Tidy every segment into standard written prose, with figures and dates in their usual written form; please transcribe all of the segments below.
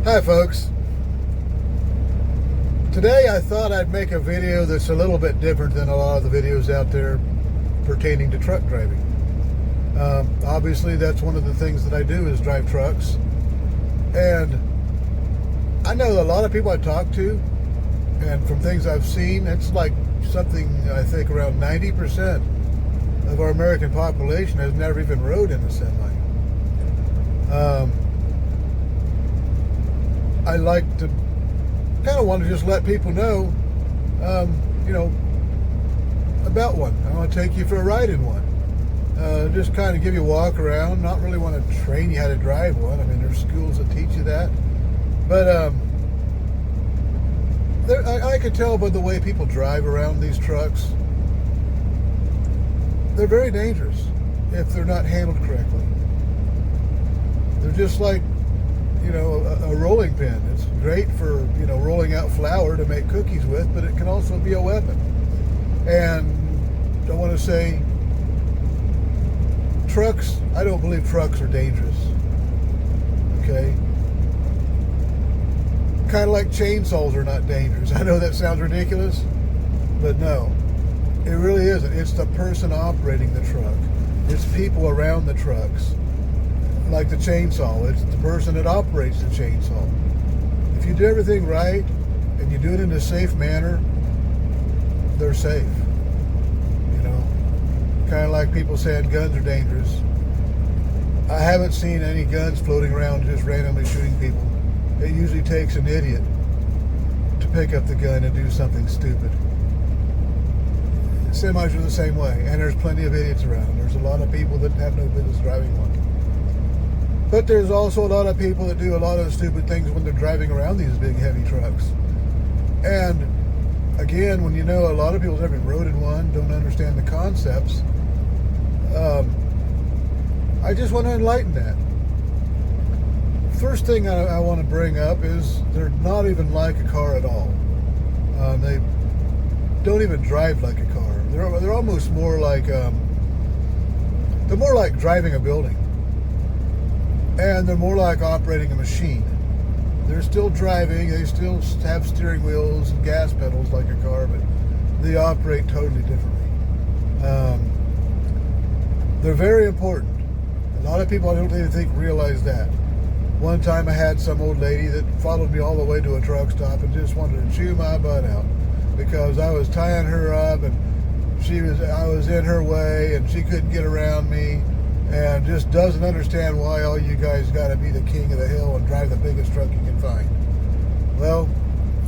Hi folks. Today I thought I'd make a video that's a little bit different than a lot of the videos out there pertaining to truck driving. Obviously that's one of the things that I do is drive trucks. And I know a lot of people I talk to, and from things I've seen, it's like something I think around 90% of our American population has never even rode in a semi. I like to kind of want to just let people know, about one. I want to take you for a ride in one. Just kind of give you a walk around. Not really want to train you how to drive one. I mean, there's schools that teach you that. But I could tell by the way people drive around these trucks. They're very dangerous if they're not handled correctly. They're just like, a rolling pin. It's great for, rolling out flour to make cookies with, but it can also be a weapon. And I want to say, I don't believe trucks are dangerous. Okay? Kind of like chainsaws are not dangerous. I know that sounds ridiculous, but no. It really isn't. It's the person operating the truck. It's people around the trucks. Like the chainsaw, it's the person that operates the chainsaw. If you do everything right and you do it in a safe manner, they're safe. Kind of like people saying guns are dangerous. I haven't seen any guns floating around just randomly shooting people. It usually takes an idiot to pick up the gun and do something stupid. Semis are the same way, and there's plenty of idiots around. There's a lot of people that have no business driving one. But there's also a lot of people that do a lot of stupid things when they're driving around these big, heavy trucks. And again, when a lot of people have never rode in one, don't understand the concepts, I just want to enlighten that. First thing I want to bring up is they're not even like a car at all. They don't even drive like a car. They're almost more like they're more like driving a building. And they're more like operating a machine. They're still driving, they still have steering wheels and gas pedals like a car, but they operate totally differently. They're very important. A lot of people, I don't even think, realize that. One time I had some old lady that followed me all the way to a truck stop and just wanted to chew my butt out because I was tying her up and I was in her way and she couldn't get around me. And just doesn't understand why all you guys got to be the king of the hill and drive the biggest truck you can find. Well,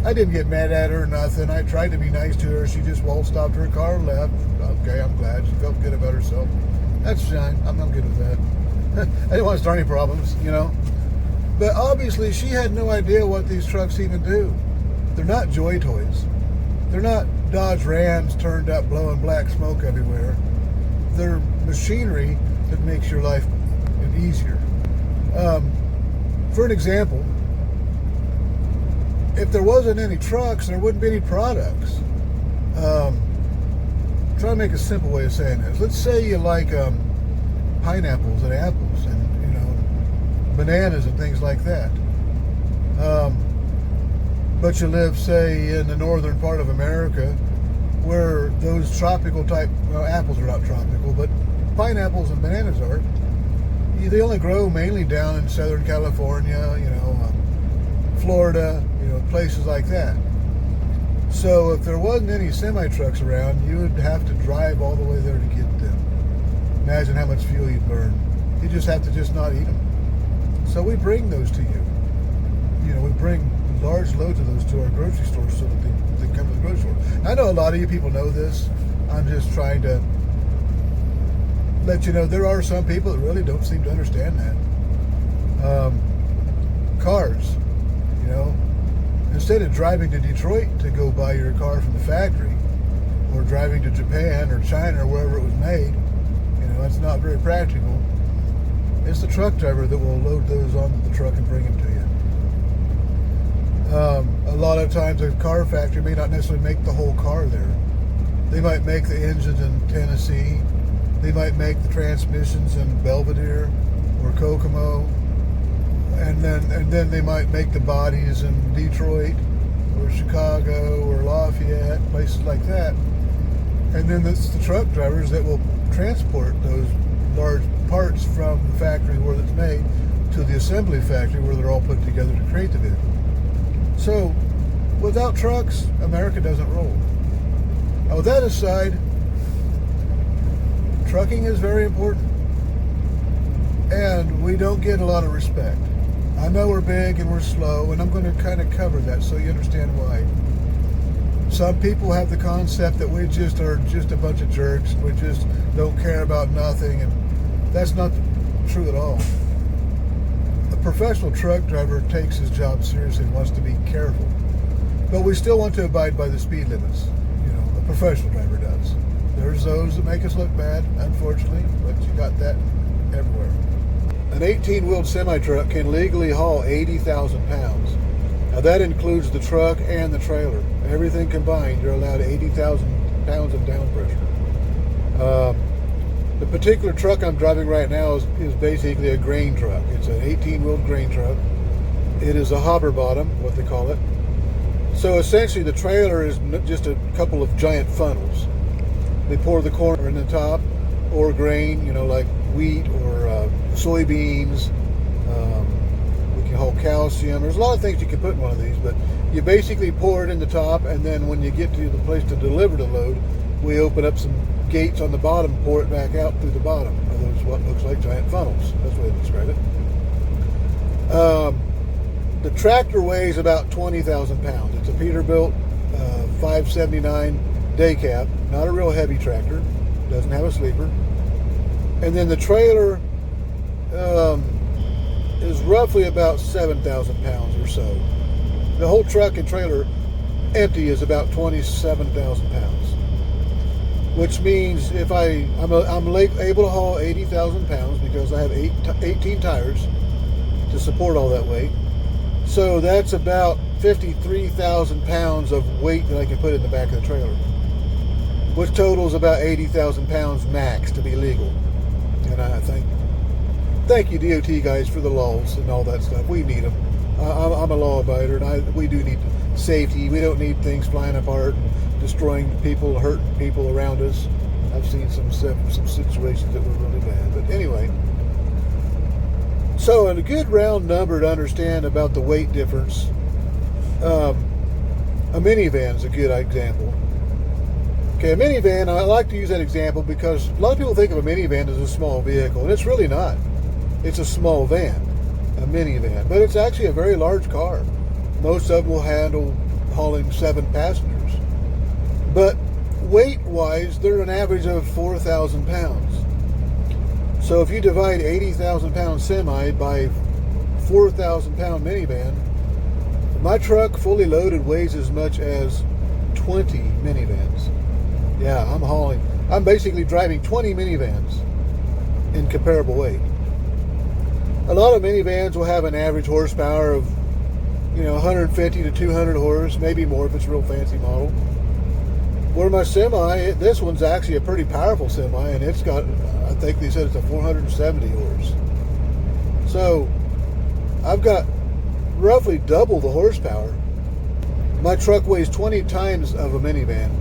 I didn't get mad at her or nothing. I tried to be nice to her. She just stopped her car and left. Okay, I'm glad. She felt good about herself. That's fine. I'm good with that. I didn't want to start any problems, But obviously, she had no idea what these trucks even do. They're not joy toys. They're not Dodge Rams turned up blowing black smoke everywhere. They're machinery that makes your life easier. For an example, if there wasn't any trucks, there wouldn't be any products. Try to make a simple way of saying this. Let's say you like pineapples and apples and bananas and things like that. But you live, say, in the northern part of America, where those tropical type apples are not tropical, but pineapples and bananas are. They only grow mainly down in Southern California, Florida, places like that. So if there wasn't any semi-trucks around, you would have to drive all the way there to get them. Imagine how much fuel you'd burn. You just have to not eat them. So we bring those to you. We bring large loads of those to our grocery store so that they come to the grocery store. I know a lot of you people know this. I'm just trying to let you know there are some people that really don't seem to understand that. Cars, instead of driving to Detroit to go buy your car from the factory, or driving to Japan or China or wherever it was made, that's not very practical. It's the truck driver that will load those onto the truck and bring them to you. A lot of times a car factory may not necessarily make the whole car there. They might make the engines in Tennessee. They might make the transmissions in Belvedere or Kokomo and then they might make the bodies in Detroit or Chicago or Lafayette, places like that. And then it's the truck drivers that will transport those large parts from the factory where it's made to the assembly factory where they're all put together to create the vehicle. So, without trucks, America doesn't roll. Now, with that aside, trucking is very important. And we don't get a lot of respect. I know we're big and we're slow, and I'm going to kind of cover that so you understand why. Some people have the concept that we just are just a bunch of jerks. We just don't care about nothing, and that's not true at all. A professional truck driver takes his job seriously and wants to be careful. But we still want to abide by the speed limits. You know, a professional driver does. There's those that make us look bad, unfortunately, but you got that everywhere. An 18-wheeled semi-truck can legally haul 80,000 pounds. Now that includes the truck and the trailer. Everything combined, you're allowed 80,000 pounds of down pressure. The particular truck I'm driving right now is basically a grain truck. It's an 18-wheeled grain truck. It is a hopper bottom, what they call it. So essentially the trailer is just a couple of giant funnels. They pour the corn in the top, or grain, you know, like wheat or soybeans. We can haul calcium. There's a lot of things you can put in one of these, but you basically pour it in the top, and then when you get to the place to deliver the load, we open up some gates on the bottom, pour it back out through the bottom. Those what looks like giant funnels. That's the way to describe it. The tractor weighs about 20,000 pounds. It's a Peterbilt 579 day cab, not a real heavy tractor. Doesn't have a sleeper. And then the trailer is roughly about 7,000 pounds or so. The whole truck and trailer empty is about 27,000 pounds, which means if I'm able to haul 80,000 pounds because I have 18 tires to support all that weight. So that's about 53,000 pounds of weight that I can put in the back of the trailer, which totals about 80,000 pounds max to be legal. And I thank you DOT guys for the laws and all that stuff. We need them. I'm a law abider, and we do need safety. We don't need things flying apart and destroying people, hurting people around us. I've seen some situations that were really bad. But anyway, so a good round number to understand about the weight difference. A minivan is a good example. Okay, a minivan, I like to use that example because a lot of people think of a minivan as a small vehicle, and it's really not. It's a small van, a minivan, but it's actually a very large car. Most of them will handle hauling 7 passengers. But weight-wise, they're an average of 4,000 pounds. So if you divide 80,000 pound semi by 4,000 pound minivan, my truck fully loaded weighs as much as 20 minivans. Yeah, I'm basically driving 20 minivans in comparable weight. A lot of minivans will have an average horsepower of, 150 to 200 horse, maybe more if it's a real fancy model. Where my semi, this one's actually a pretty powerful semi, and it's got, I think they said it's a 470 horse. So I've got roughly double the horsepower. My truck weighs 20 times of a minivan,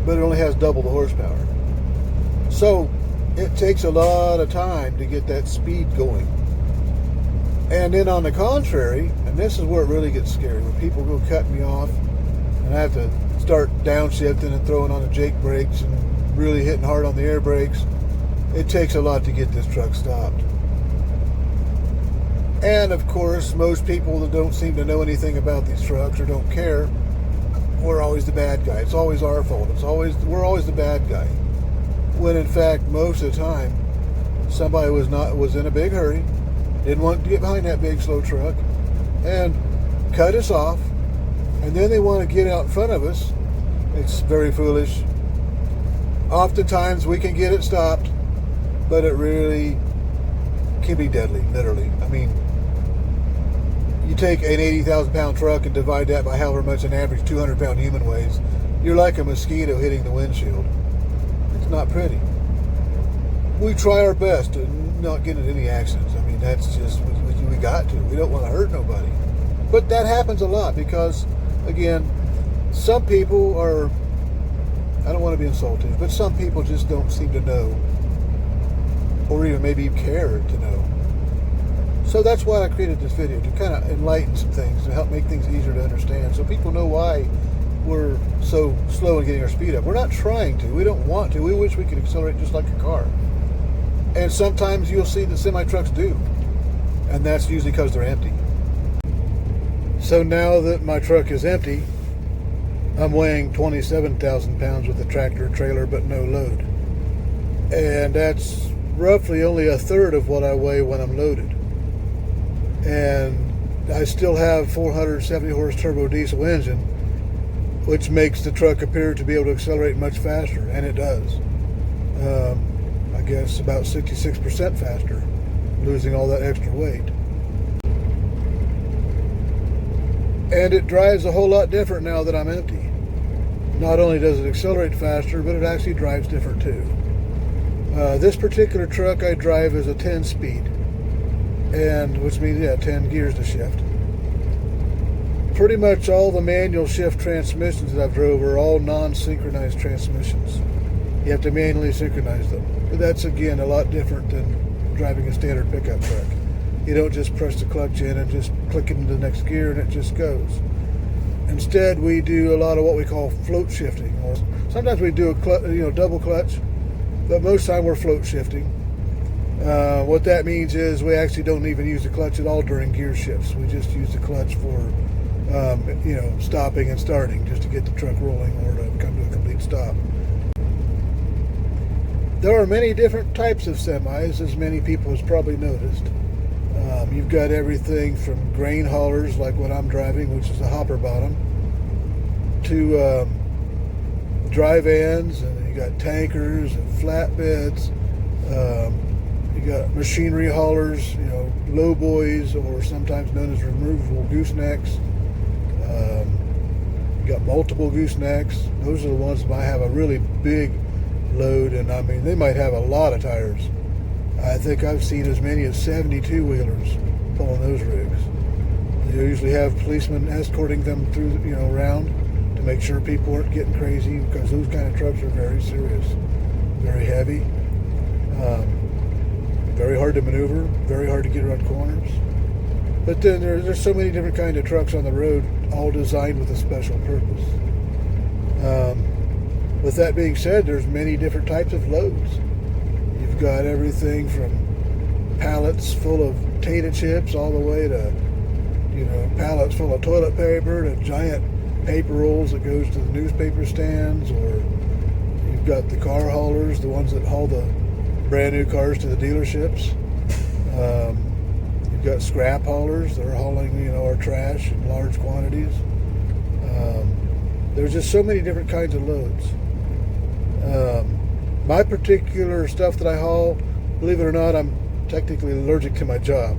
but it only has double the horsepower. So it takes a lot of time to get that speed going. And then on the contrary, and this is where it really gets scary, when people go cut me off and I have to start downshifting and throwing on the Jake brakes and really hitting hard on the air brakes, it takes a lot to get this truck stopped. And of course, most people that don't seem to know anything about these trucks or don't care, we're always the bad guy. It's always our fault. We're always the bad guy. When in fact, most of the time, somebody was in a big hurry, didn't want to get behind that big slow truck, and cut us off, and then they want to get out in front of us. It's very foolish. Oftentimes we can get it stopped, but it really can be deadly, literally. I mean, you take an 80,000 pound truck and divide that by however much an average 200 pound human weighs, you're like a mosquito hitting the windshield. It's not pretty. We try our best to not get into any accidents. I mean, that's just, we got to. We don't want to hurt nobody. But that happens a lot because, again, some people are, I don't want to be insulting, but some people just don't seem to know, or even maybe care to know. So that's why I created this video, to kind of enlighten some things, to help make things easier to understand, so people know why we're so slow in getting our speed up. We're not trying to. We don't want to. We wish we could accelerate just like a car. And sometimes you'll see that semi-trucks do. And that's usually because they're empty. So now that my truck is empty, I'm weighing 27,000 pounds with a tractor trailer, but no load. And that's roughly only a third of what I weigh when I'm loaded. And I still have 470 horse turbo diesel engine, which makes the truck appear to be able to accelerate much faster, and it does. I guess about 66% faster, losing all that extra weight. And it drives a whole lot different now that I'm empty. Not only does it accelerate faster, but it actually drives different too. This particular truck I drive is a 10-speed, and which means 10 gears to shift. Pretty much all the manual shift transmissions that I've drove are all non-synchronized transmissions. You have to manually synchronize them. But that's, again, a lot different than driving a standard pickup truck. You don't just press the clutch in and just click it into the next gear and it just goes. Instead, we do a lot of what we call float shifting. Or sometimes we do a double clutch, but most of the time we're float shifting. What that means is we actually don't even use the clutch at all during gear shifts. We just use the clutch for stopping and starting, just to get the truck rolling or to come to a complete stop. There are many different types of semis, as many people has probably noticed. You've got everything from grain haulers, like what I'm driving, which is a hopper bottom, to dry vans, and you got tankers and flatbeds. You got machinery haulers, low boys, or sometimes known as removable goosenecks. You got multiple goosenecks. Those are the ones that might have a really big load, and I mean, they might have a lot of tires. I think I've seen as many as 72 wheelers pulling those rigs. They usually have policemen escorting them through, around to make sure people aren't getting crazy, because those kind of trucks are very serious, very heavy, very hard to maneuver, very hard to get around corners. But then there's so many different kinds of trucks on the road, all designed with a special purpose. With that being said, there's many different types of loads. You've got everything from pallets full of potato chips all the way to, pallets full of toilet paper to giant paper rolls that goes to the newspaper stands, or you've got the car haulers, the ones that haul the brand new cars to the dealerships. You've got scrap haulers that are hauling, our trash in large quantities. There's just so many different kinds of loads. My particular stuff that I haul, believe it or not, I'm technically allergic to my job.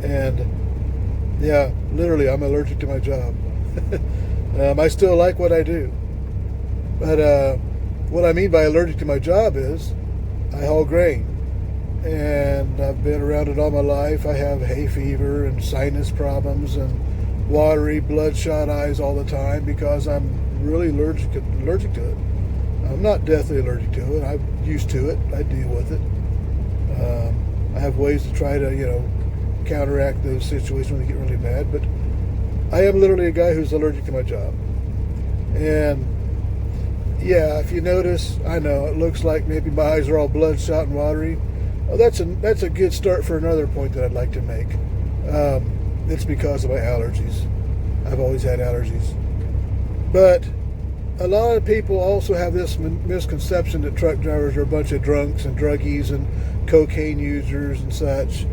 And yeah, literally, I'm allergic to my job. I still like what I do. But what I mean by allergic to my job is I haul grain. And I've been around it all my life. I have hay fever and sinus problems and watery, bloodshot eyes all the time because I'm really allergic to it. I'm not deathly allergic to it. I'm used to it. I deal with it. I have ways to try to, counteract those situations when they get really bad. But I am literally a guy who's allergic to my job. And yeah, if you notice, I know it looks like maybe my eyes are all bloodshot and watery. Well, that's a good start for another point that I'd like to make. It's because of my allergies. I've always had allergies. But a lot of people also have this misconception that truck drivers are a bunch of drunks and druggies and cocaine users and such.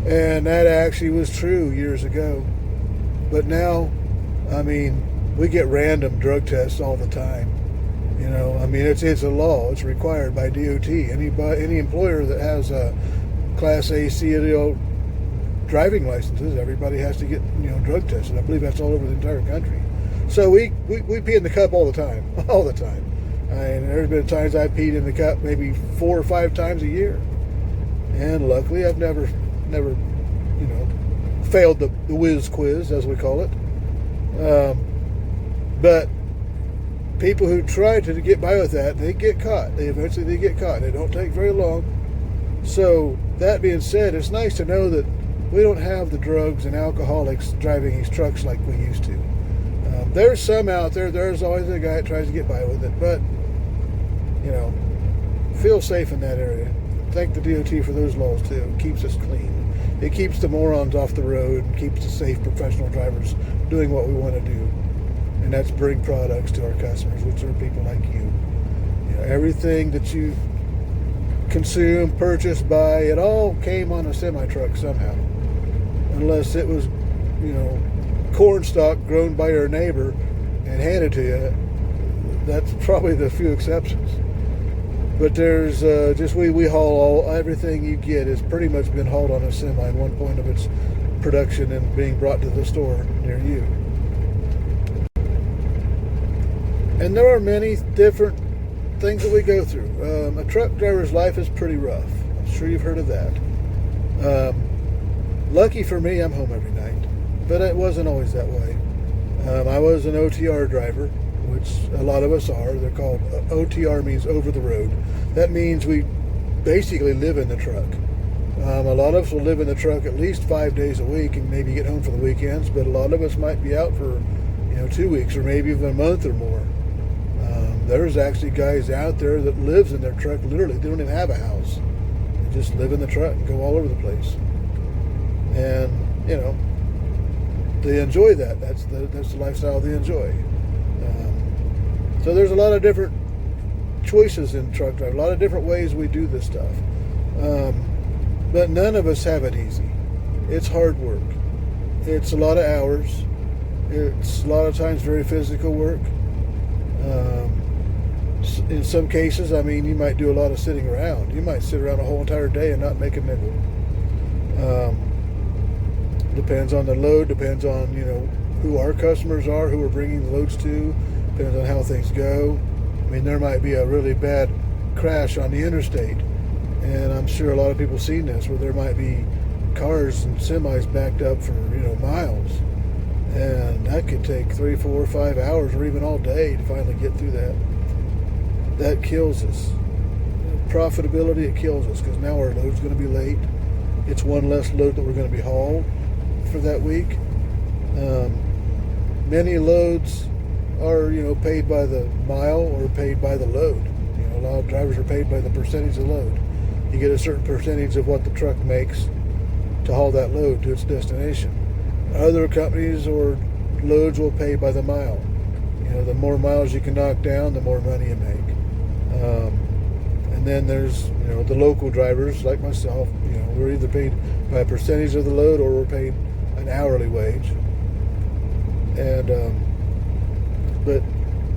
And that actually was true years ago. But now, we get random drug tests all the time. It's a law. It's required by DOT. Any employer that has a Class A CDL driving licenses, everybody has to get drug tested. I believe that's all over the entire country. So we pee in the cup all the time, all the time. And there's been times I peed in the cup maybe 4 or 5 times a year, and luckily I've never failed the whiz quiz, as we call it. But people who try to get by with that, they get caught. They get caught. It don't take very long. So that being said, it's nice to know that we don't have the drugs and alcoholics driving these trucks like we used to. There's some out there. There's always a guy that tries to get by with it, but feel safe in that area. Thank the DOT for those laws too. It keeps us clean. It keeps the morons off the road and keeps the safe professional drivers doing what we want to do. And that's bring products to our customers, which are people like you. Everything that you consume, purchase, buy, it all came on a semi-truck somehow. Unless it was, corn stalk grown by your neighbor and handed to you. That's probably the few exceptions. But there's we haul everything you get has pretty much been hauled on a semi at one point of its production and being brought to the store near you. And there are many different things that we go through. A truck driver's life is pretty rough. I'm sure you've heard of that. Lucky for me, I'm home every night, but it wasn't always that way. I was an OTR driver, which a lot of us are. They're called, OTR means over the road. That means we basically live in the truck. A lot of us will live in the truck at least 5 days a week and maybe get home for the weekends, but a lot of us might be out for 2 weeks or maybe even a month or more. There's actually guys out there that lives in their truck. Literally, they don't even have a house. They just live in the truck and go all over the place. And they enjoy that. That's the lifestyle they enjoy. So there's a lot of different choices in truck driving, a lot of different ways we do this stuff. But none of us have it easy. It's hard work. It's a lot of hours. It's a lot of times very physical work. In some cases, you might do a lot of sitting around. You might sit around a whole entire day and not make a nickel. Depends on the load, depends on, who our customers are, who we're bringing the loads to, depends on how things go. There might be a really bad crash on the interstate, and I'm sure a lot of people have seen this, where there might be cars and semis backed up for, miles. And that could take 3, 4, 5 hours or even all day to finally get through that. That kills us. Profitability, it kills us, because now our load's going to be late. It's one less load that we're going to be hauled for that week. Many loads are, paid by the mile or paid by the load. A lot of drivers are paid by the percentage of load. You get a certain percentage of what the truck makes to haul that load to its destination. Other companies or loads will pay by the mile. The more miles you can knock down, the more money you make. And then there's, the local drivers like myself. We're either paid by a percentage of the load or we're paid an hourly wage. And but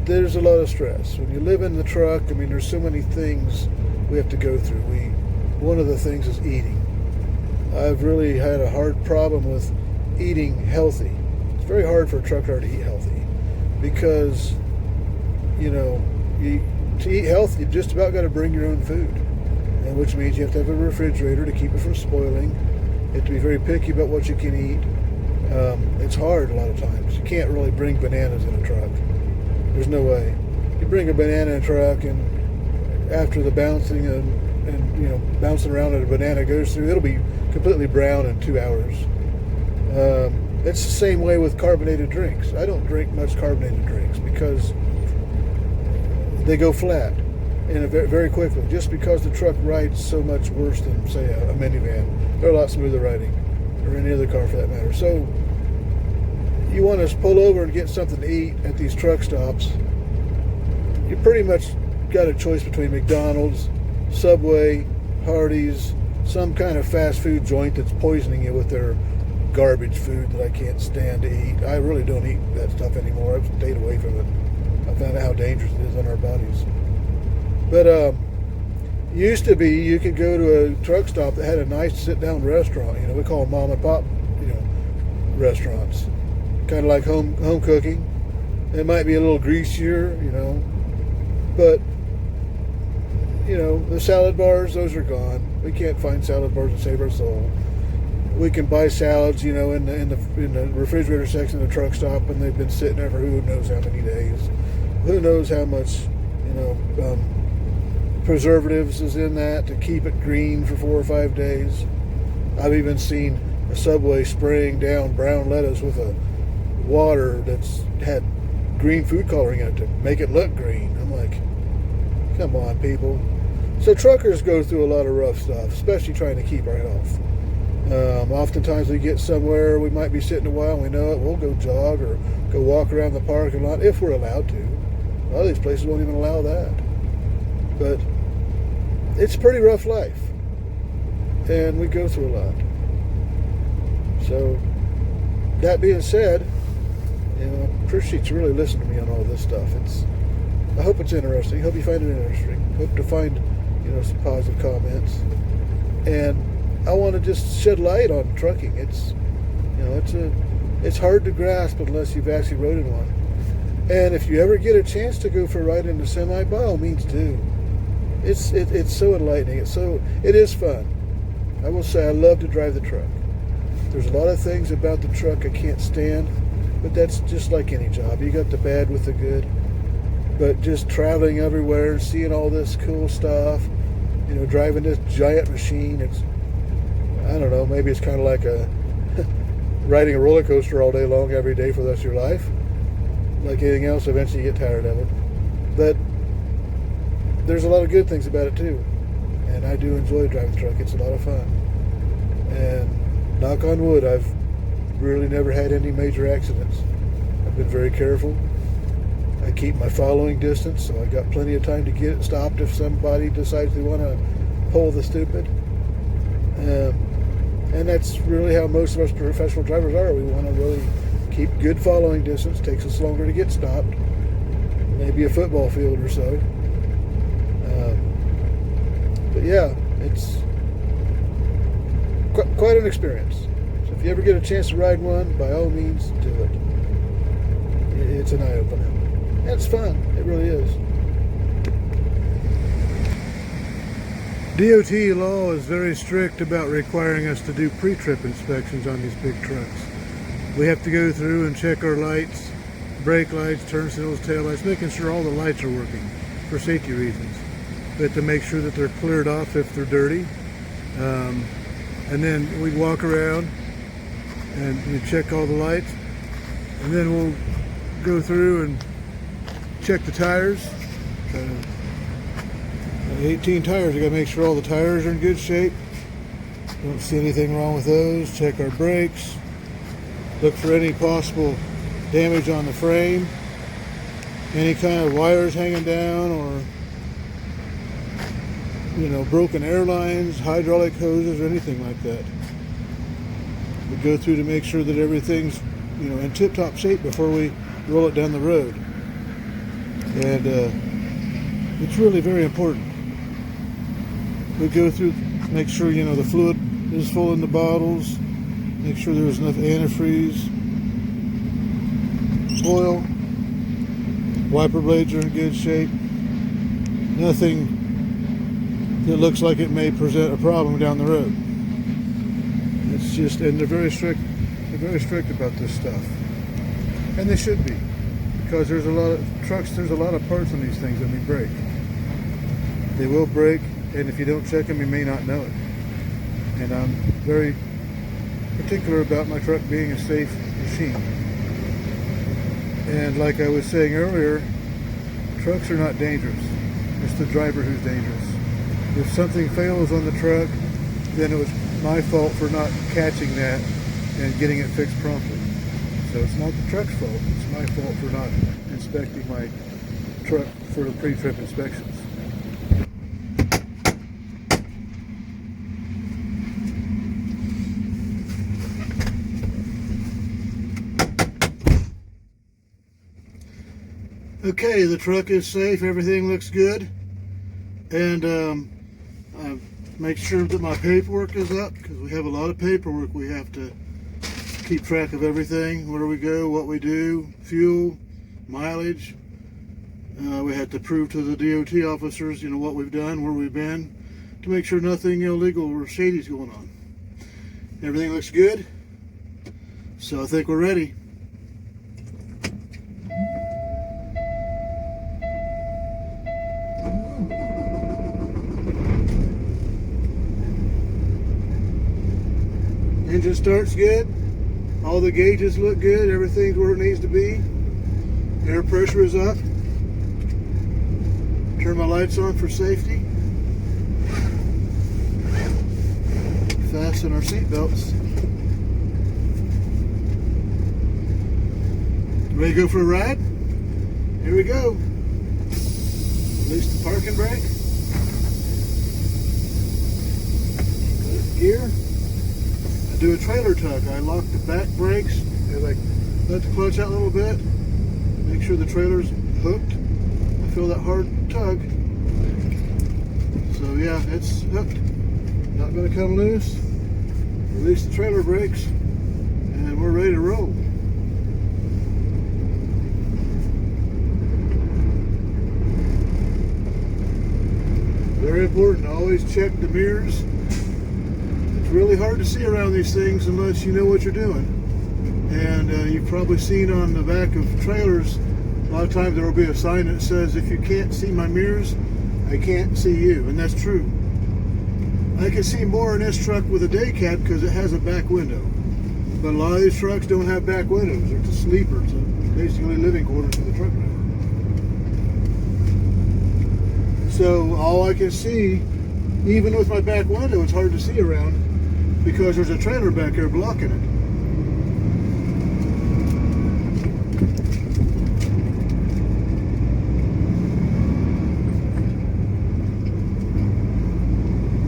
there's a lot of stress when you live in the truck. There's so many things we have to go through. One of the things is eating. I've really had a hard problem with eating healthy. It's very hard for a truck driver to eat healthy because, to eat healthy, you just about got to bring your own food, and which means you have to have a refrigerator to keep it from spoiling. You have to be very picky about what you can eat. It's hard a lot of times. You can't really bring bananas in a truck. There's no way. You bring a banana in a truck, and after the bouncing and bouncing around that a banana goes through, it'll be completely brown in 2 hours. It's the same way with carbonated drinks. I don't drink much carbonated drinks because they go flat and very, very quickly, just because the truck rides so much worse than, say, a minivan. They're a lot smoother riding, or any other car for that matter. So you want to pull over and get something to eat at these truck stops, you pretty much got a choice between McDonald's, Subway, Hardee's, some kind of fast food joint that's poisoning you with their garbage food that I can't stand to eat. I really don't eat that stuff anymore. I've stayed away from it. I found out how dangerous it is on our bodies. But used to be you could go to a truck stop that had a nice sit-down restaurant. We call them mom and pop, restaurants. Kind of like home cooking. It might be a little greasier, but the salad bars, those are gone. We can't find salad bars to save our soul. we can buy salads, in the refrigerator section of the truck stop, and they've been sitting there for who knows how many days. Who knows how much, preservatives is in that to keep it green for 4 or 5 days. I've even seen a Subway spraying down brown lettuce with a water that's had green food coloring in it to make it look green. I'm like, come on, people. So truckers go through a lot of rough stuff, especially trying to keep our health. Oftentimes we get somewhere, we might be sitting a while, and we know it, we'll go jog or go walk around the parking lot if we're allowed to. A lot of these places won't even allow that. But it's a pretty rough life, and we go through a lot. So that being said, I appreciate you really listening to me on all this stuff. I hope it's interesting. Hope you find it interesting. Hope to find some positive comments. And I want to just shed light on trucking. It's hard to grasp unless you've actually rode in one. And if you ever get a chance to go for a ride in a semi, by all means do. It's so enlightening. It is fun. I will say I love to drive the truck. There's a lot of things about the truck I can't stand, but that's just like any job. You got the bad with the good. But just traveling everywhere and seeing all this cool stuff, driving this giant machine, I don't know, maybe it's kind of like riding a roller coaster all day long every day for the rest of your life. Like anything else, eventually you get tired of it. But there's a lot of good things about it too. And I do enjoy driving the truck. It's a lot of fun. And knock on wood, I've really never had any major accidents. I've been very careful. I keep my following distance, so I got plenty of time to get it stopped if somebody decides they want to pull the stupid. And that's really how most of us professional drivers are. We want to really keep good following distance. It takes us longer to get stopped. Maybe a football field or so. But yeah, it's quite an experience. So if you ever get a chance to ride one, by all means, do it. It's an eye-opener. It's fun. It really is. DOT law is very strict about requiring us to do pre-trip inspections on these big trucks. We have to go through and check our lights, brake lights, turn signals, tail lights, making sure all the lights are working for safety reasons. We have to make sure that they're cleared off if they're dirty. And then we walk around and we check all the lights. And then we'll go through and check the tires. 18 tires, I gotta make sure all the tires are in good shape. Don't see anything wrong with those. Check our brakes. Look for any possible damage on the frame. Any kind of wires hanging down or broken air lines, hydraulic hoses, or anything like that. We go through to make sure that everything's in tip-top shape before we roll it down the road. And it's really very important. We go through, make sure the fluid is full in the bottles, make sure there's enough antifreeze, oil, wiper blades are in good shape, nothing that looks like it may present a problem down the road. It's just, and they're very strict about this stuff, and they should be, because there's a lot of trucks, there's a lot of parts on these things that may break. They will break, and if you don't check them, you may not know it. And I'm very particular about my truck being a safe machine. And like I was saying earlier, trucks are not dangerous. It's the driver who's dangerous. If something fails on the truck, then it was my fault for not catching that and getting it fixed promptly. So it's not the truck's fault. It's my fault for not inspecting my truck for the pre-trip inspections. Okay, the truck is safe. Everything looks good. And I make sure that my paperwork is up, because we have a lot of paperwork. We have to keep track of everything, where we go, what we do, fuel, mileage. We have to prove to the DOT officers, what we've done, where we've been, to make sure nothing illegal or shady is going on. Everything looks good. So I think we're ready. Engine starts good. All the gauges look good. Everything's where it needs to be. Air pressure is up. Turn my lights on for safety. Fasten our seat belts. Ready to go for a ride? Here we go. Release the parking brake. Gear. I do a trailer tug. I lock the back brakes and I let the clutch out a little bit. Make sure the trailer's hooked. I feel that hard tug. So yeah, it's hooked. Not going to come loose. Release the trailer brakes and we're ready to roll. Very important, always check the mirrors. It's really hard to see around these things unless you know what you're doing. And you've probably seen on the back of trailers, a lot of times there will be a sign that says, if you can't see my mirrors, I can't see you. And that's true. I can see more in this truck with a day cab because it has a back window. But a lot of these trucks don't have back windows. They're just sleepers, basically living quarters for the truck driver. So all I can see, even with my back window, it's hard to see around because there's a trailer back there blocking it.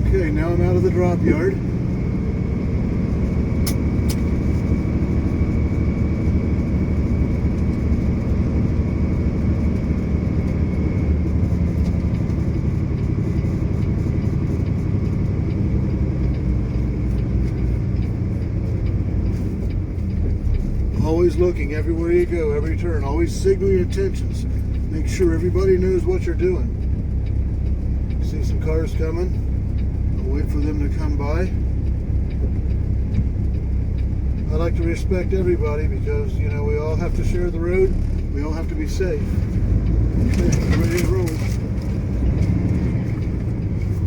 Okay, now I'm out of the drop yard. Always looking everywhere you go, every turn. Always signal your intentions. Make sure everybody knows what you're doing. See some cars coming. I'll wait for them to come by. I like to respect everybody because, you know, we all have to share the road. We all have to be safe. Okay, ready to roll.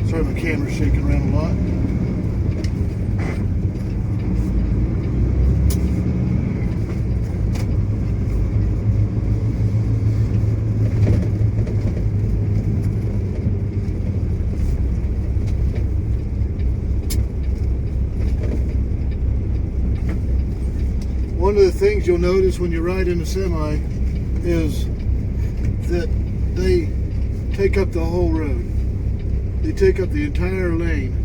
Sorry, my camera's shaking around a lot. One of the things you'll notice when you ride in a semi is that they take up the whole road. They take up the entire lane.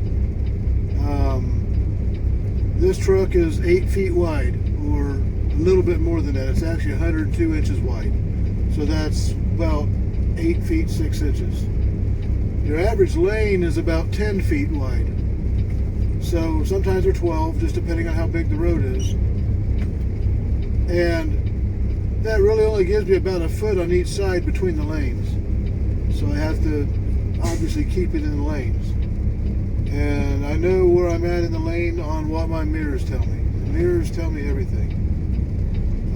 This truck is 8 feet wide, or a little bit more than that. It's actually 102 inches wide. So that's about 8 feet 6 inches. Your average lane is about 10 feet wide. So sometimes they're 12, just depending on how big the road is. And that really only gives me about a foot on each side between the lanes. So I have to obviously keep it in the lanes. And I know where I'm at in the lane on what my mirrors tell me. The mirrors tell me everything.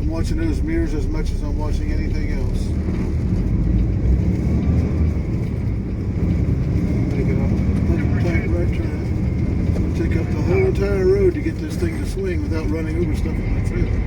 I'm watching those mirrors as much as I'm watching anything else. Making a tight right turn. It'll take up the whole entire road to get this thing to swing without running over stuff in my trailer.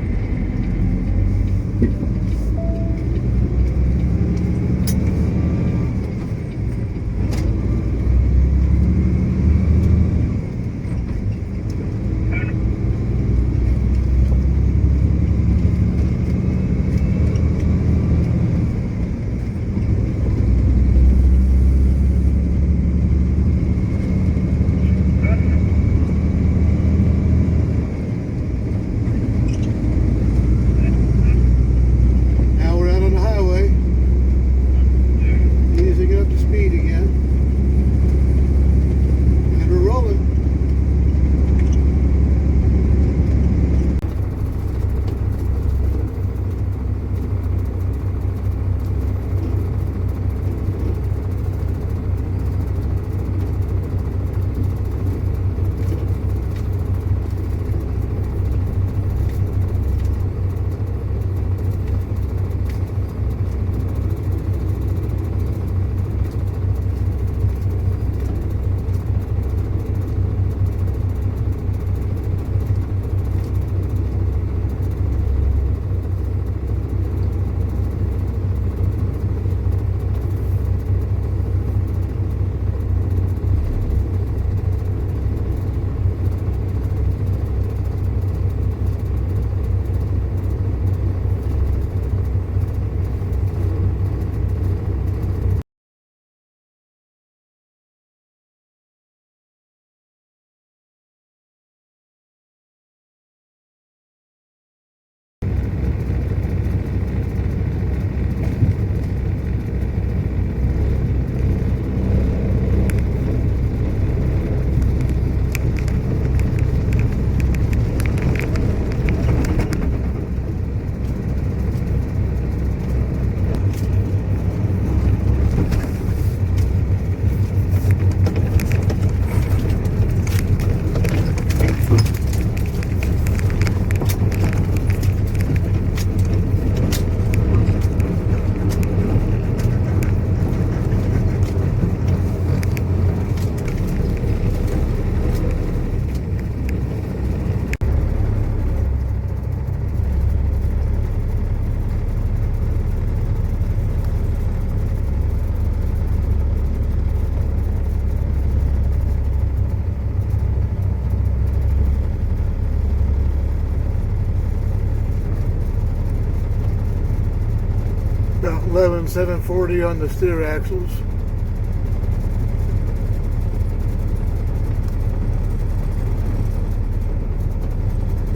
11,740 on the steer axles.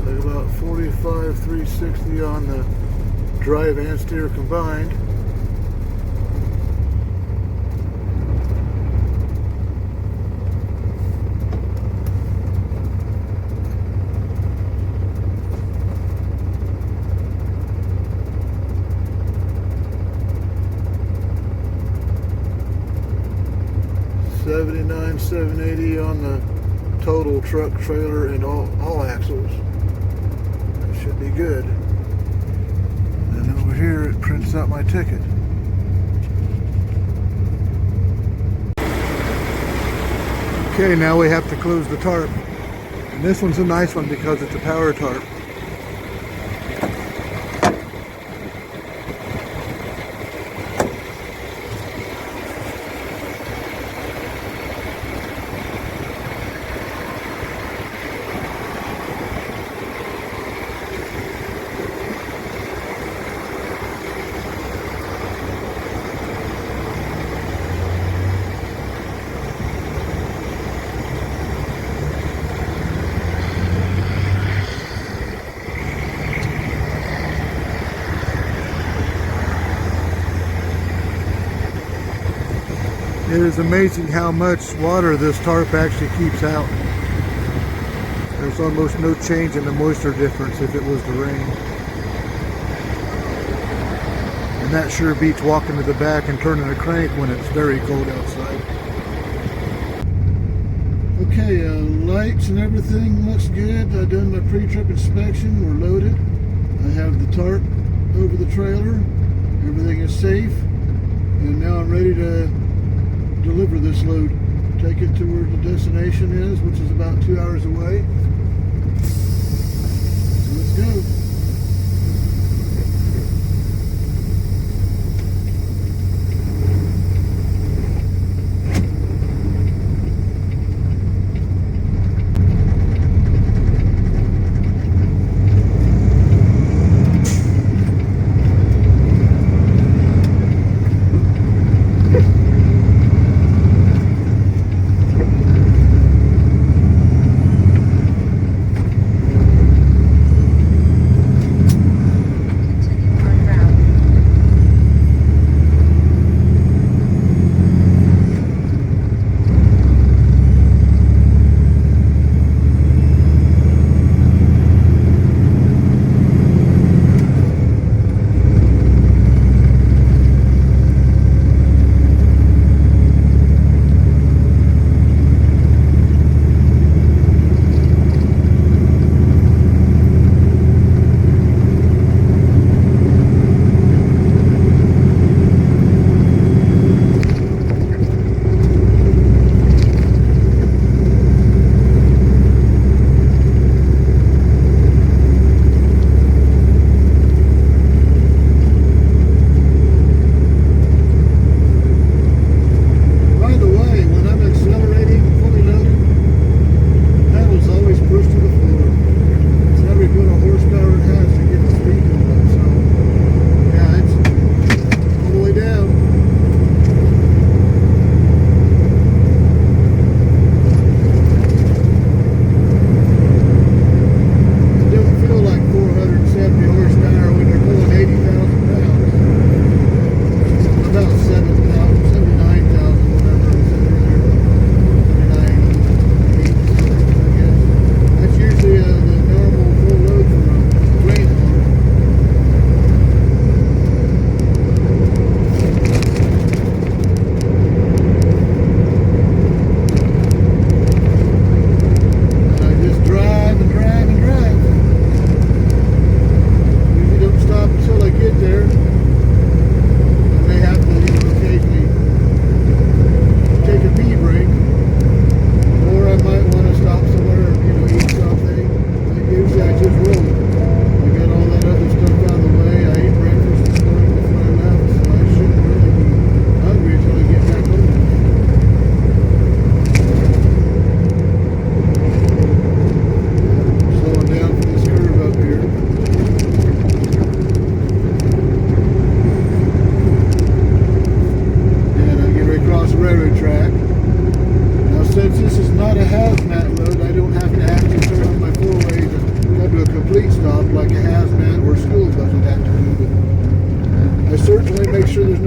Like about 45,360 on the drive and steer combined. $79,780 on the total truck, trailer, and all axles. That should be good. And over here it prints out my ticket. Okay, now we have to close the tarp. And this one's a nice one because it's a power tarp. It is amazing how much water this tarp actually keeps out. There's almost no change in the moisture difference if it was to rain. And that sure beats walking to the back and turning a crank when it's very cold outside. Okay, lights and everything looks good. I've done my pre-trip inspection. We're loaded. I have the tarp over the trailer. Everything is safe. And now I'm ready to deliver this load, take it to where the destination is, which is about 2 hours away. So let's go.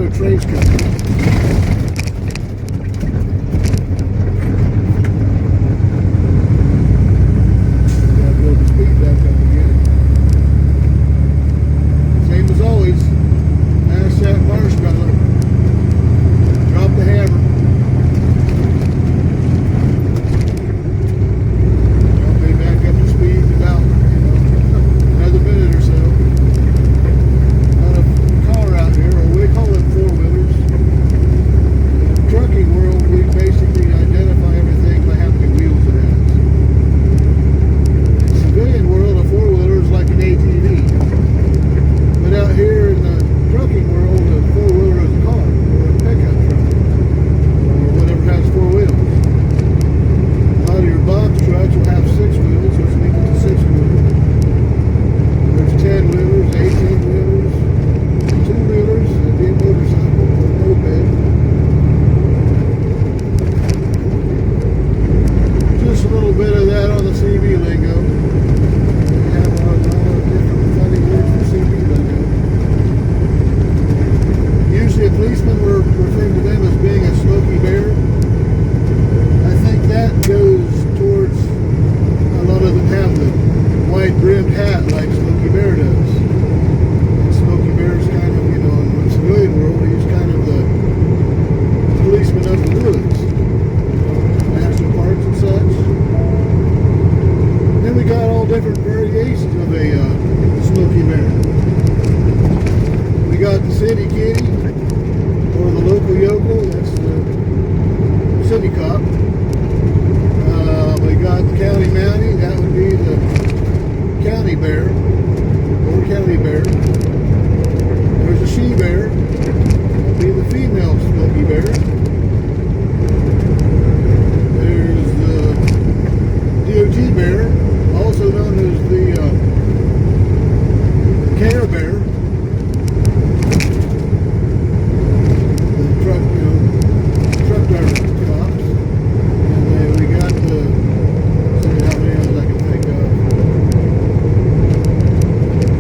a train's coming. Gotta build the speed back up again. Same as always. Pass that marshmallow. Drop the hammer. I'll be back up to speed in about another minute or so. Got a car out here, or we call it four-wheelers. In the trucking world, we basically identify everything by how many wheels it has. In the civilian world, a four-wheeler is like an ATV. But out here in the trucking world, a four-wheeler is a car, or a pickup truck, or whatever has four wheels. A lot of your box trucks will have six wheels, which means it's a six-wheeler. There's 10-wheelers, 18-wheelers, two-wheelers, that'd be a motorcycle or a moped. Just a little bit of that on the CB lingo. We have a lot of different funny words for CB lingo. Usually a policeman, we're referring to them as being a Smokey Bear. I think that goes towards a lot of them have the wide-brimmed hat like Smokey Bear does. And Smokey Bear's kind of, in the civilian world, he's kind of the policeman of the woods. National parks and such. Then we got all different variations of a Smokey Bear. We got the city kitty, or the local yokel, that's the city cop. We got the county mountie, that would be the county bear, or county bear. There's a she bear, that would be the female Smokey Bear. There's the DOT bear, also known as the Care Bear. The truck driver cops. And then we got the, see how many others I can think of.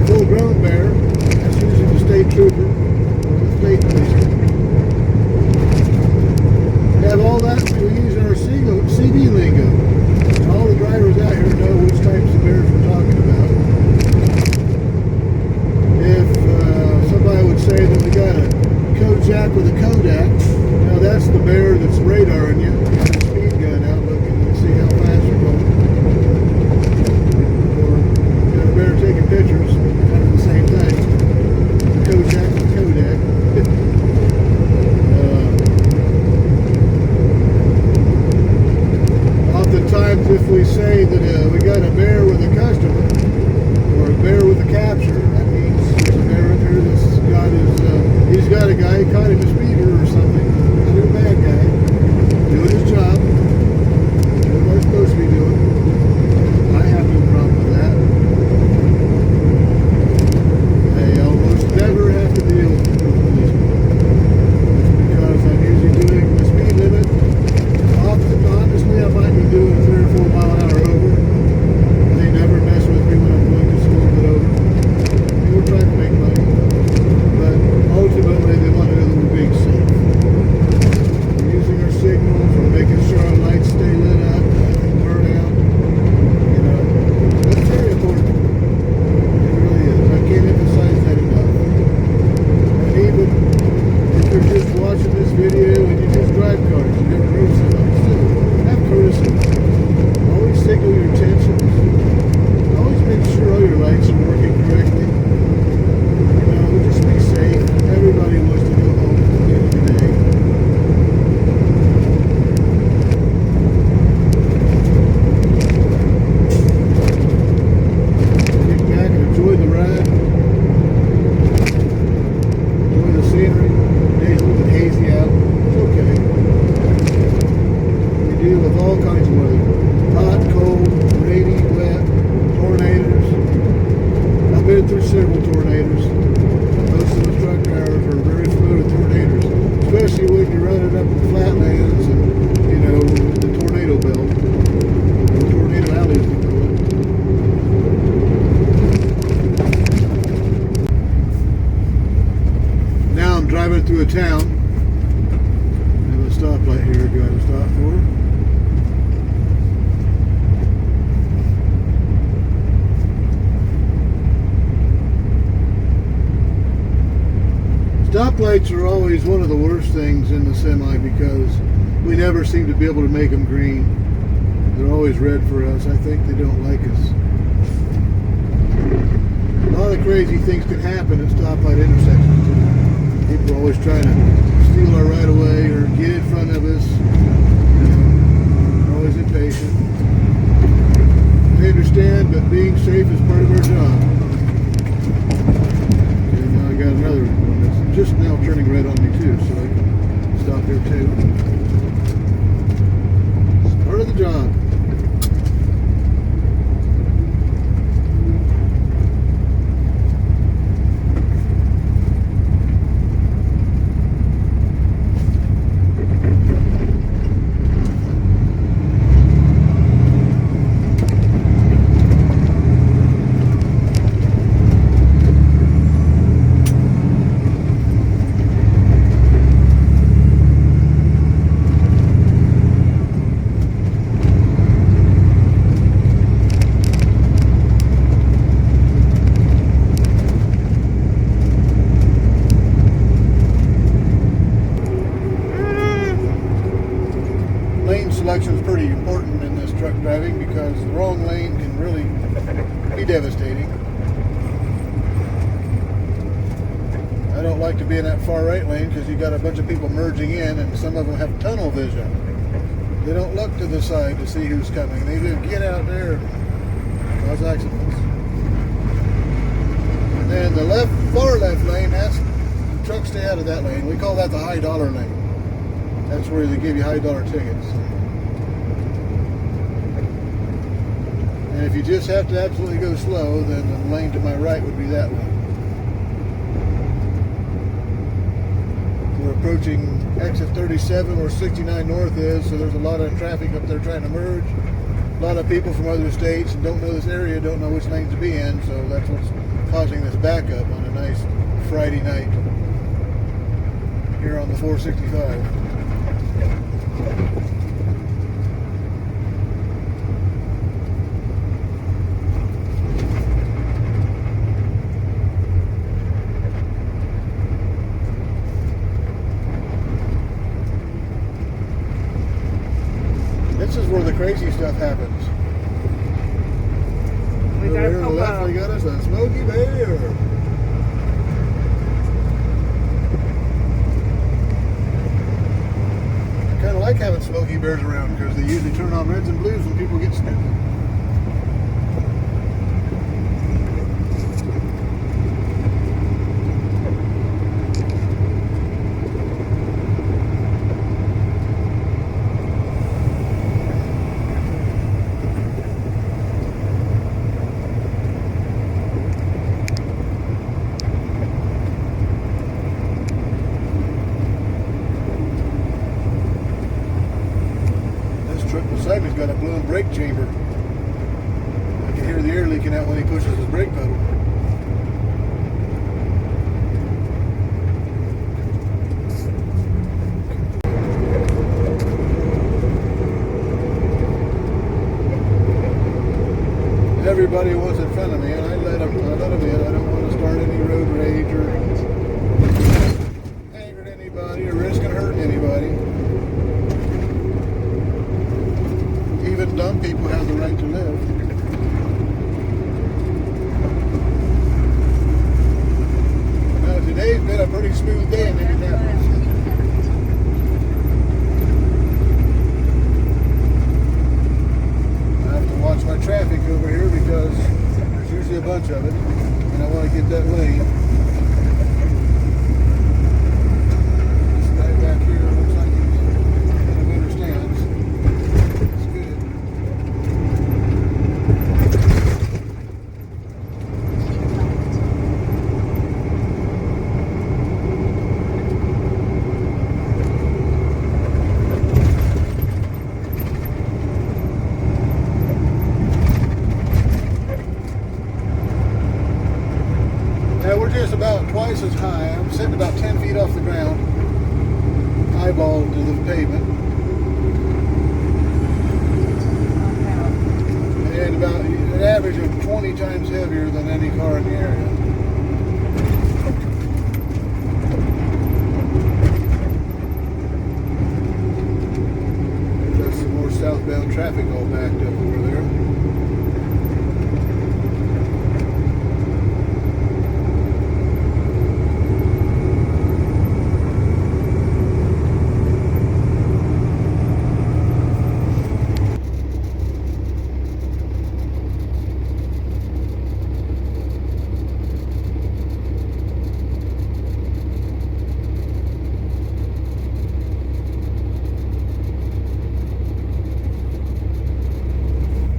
Full-grown bear, that's usually the state trooper, or the state policeman. We have all that, we use our CB lingo. All the drivers out here know which types of bears we're talking about. If somebody would say that we got a Kojak with a Kodak, now that's the bear that's radaring you, got a speed gun out looking to see how fast you're going. Or got a bear taking pictures, kind of the same thing. Kojak and Kodak. Oftentimes if we say that we got a bear with a customer, or a bear with a capture, that means there's a bear up here that's got his, he's got a guy, he caught him a speeder or something, not a bad guy, doing his job, doing what he's supposed to be doing. I have no problem with that. I almost never have to deal with policemen, because I'm usually doing the speed limit. Honestly, I might be doing 3 or 4 mile an hour over. They never mess with me when I'm going just a little bit over. They were trying to make money, but ultimately they want to know that we're being safe. We're using our signals, we're making sure our lights stay lit up, nothing burn out. That's very important. It really is. I can't emphasize that enough. And even if you're just watching this video and you just drive cars, you never know somebody, still have courtesy. Always signal your intentions. Always make sure all your lights are working correctly. Just be safe. Everybody wants to go home at the end of the day. Kick back and enjoy the ride. Enjoy the scenery. The day's a little bit hazy out. It's okay. We deal with all kinds of weather. Hot, cold, rainy, wet, tornadoes. I've been through several tornadoes. Most of the truck drivers are very familiar with tornadoes, especially when you're running up the flatlands and, the tornado belt, or tornado alley as they call it. Now I'm driving through through a town. I have a stoplight here. Do I have to stop for? Stoplights are always one of the worst things in the semi because we never seem to be able to make them green. They're always red for us. I think they don't like us. A lot of crazy things can happen at stoplight intersections too. People are always trying to steal our right of way or get in front of us. They're always impatient. I understand, but being safe is part of our job. And now I got another one that's just now turning red on me too, so I can stop there too. It's part of the job. Selection is pretty important in this truck driving because the wrong lane can really be devastating. I don't like to be in that far right lane because you got a bunch of people merging in and some of them have tunnel vision. They don't look to the side to see who's coming. They just get out there and cause accidents. And then the far left lane, the trucks stay out of that lane. We call that the high dollar lane. That's where they give you high dollar tickets. And if you just have to absolutely go slow, then the lane to my right would be that one. We're approaching exit 37 where 69 North is, so there's a lot of traffic up there trying to merge. A lot of people from other states and don't know this area, don't know which lanes to be in, so that's what's causing this backup on a nice Friday night here on the 465. This is where the crazy stuff happens. Over here on the left, we got us a Smokey Bear. I kind of like having Smokey Bears around because they usually turn on reds and blues when people get stupid. Beside me's got a blown brake chamber. I can hear the air leaking out when he pushes his brake pedal. Everybody was in front of me, and I let them in. I don't want to start any road rage or angering anybody or risking hurting anybody. Even dumb people have the right to live. Now, today's been a pretty smooth day in Indianapolis. I have to watch my traffic over here because there's usually a bunch of it, and I want to get that lane. This guy back here looks like he understands. just about twice as high. I'm sitting about 10 feet off the ground, eyeball to the pavement. And about an average of 20 times heavier than any car in the area. Got some more southbound traffic all backed up over there.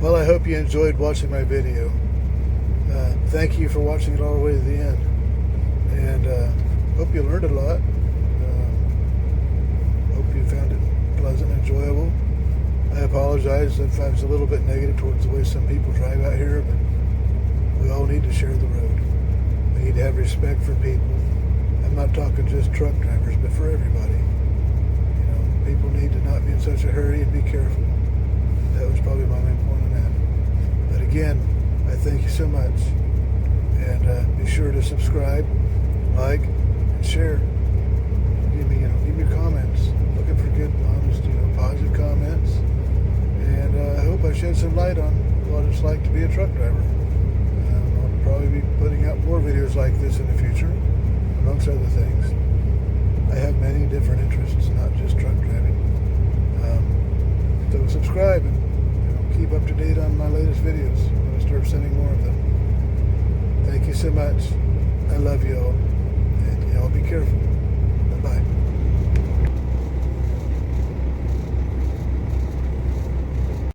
Well, I hope you enjoyed watching my video. Thank you for watching it all the way to the end. And hope you learned a lot. Hope you found it pleasant and enjoyable. I apologize if I was a little bit negative towards the way some people drive out here, but we all need to share the road. We need to have respect for people. I'm not talking just truck drivers, but for everybody. You know, people need to not be in such a hurry and be careful. That was probably my main point on that. But again, I thank you so much. And be sure to subscribe, like, and share. Give me your comments. Looking for good, honest, positive comments. And I hope I shed some light on what it's like to be a truck driver. I'll probably be putting out more videos like this in the future, amongst other things. I have many different interests, not just truck driving. So subscribe and keep up to date on my latest videos. I'm going to start sending more of them. Thank you so much. I love you all.